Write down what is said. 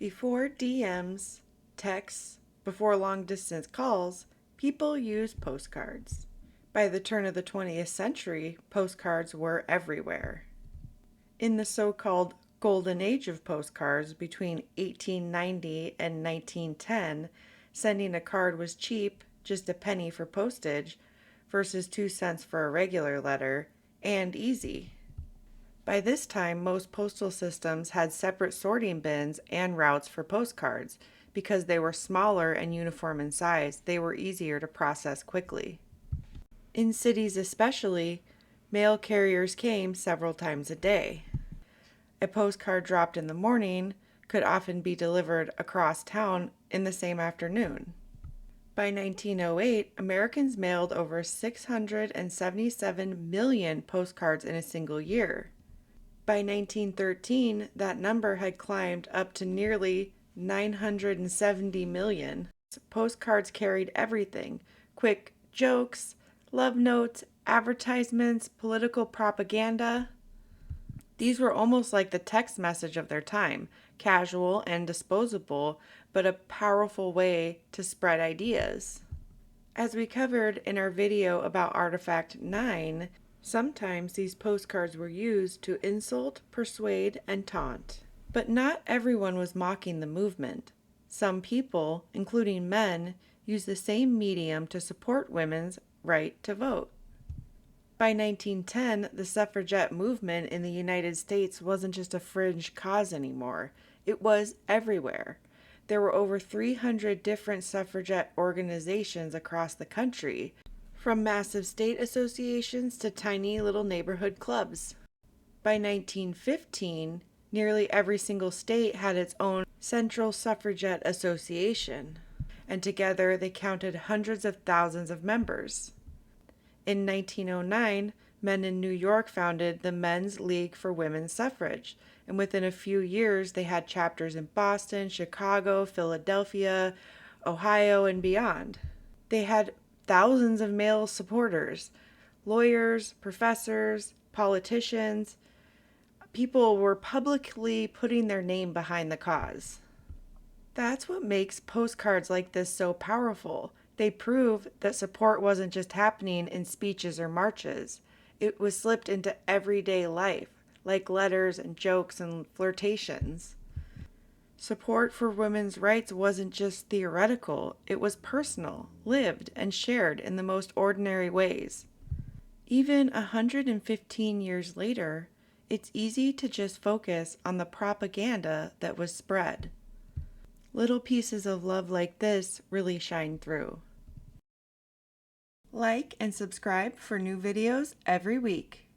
Before DMs, texts, before long distance calls, people used postcards. By the turn of the 20th century, postcards were everywhere. In the so-called golden age of postcards between 1890 and 1910, sending a card was cheap, just a penny for postage, versus 2 cents for a regular letter, and easy. By this time, most postal systems had separate sorting bins and routes for postcards. Because they were smaller and uniform in size, they were easier to process quickly. In cities especially, mail carriers came several times a day. A postcard dropped in the morning could often be delivered across town in the same afternoon. By 1908, Americans mailed over 677 million postcards in a single year. By 1913, that number had climbed up to nearly 970 million. Postcards carried everything: quick jokes, love notes, advertisements, political propaganda. These were almost like the text message of their time, casual and disposable, but a powerful way to spread ideas. As we covered in our video about Artifact 9, sometimes these postcards were used to insult, persuade, and taunt. But not everyone was mocking the movement. Some people, including men, used the same medium to support women's right to vote. By 1910, the suffragette movement in the United States wasn't just a fringe cause anymore. It was everywhere. There were over 300 different suffragette organizations across the country, from massive state associations to tiny little neighborhood clubs. By 1915, nearly every single state had its own Central Suffragette Association, and together they counted hundreds of thousands of members. In 1909, men in New York founded the Men's League for Women's Suffrage, and within a few years they had chapters in Boston, Chicago, Philadelphia, Ohio, and beyond. They had thousands of male supporters: lawyers, professors, politicians. People were publicly putting their name behind the cause. That's what makes postcards like this so powerful. They prove that support wasn't just happening in speeches or marches. It was slipped into everyday life, like letters and jokes and flirtations. Support for women's rights wasn't just theoretical, it was personal, lived, and shared in the most ordinary ways. Even 115 years later, it's easy to just focus on the propaganda that was spread. Little pieces of love like this really shine through. Like and subscribe for new videos every week.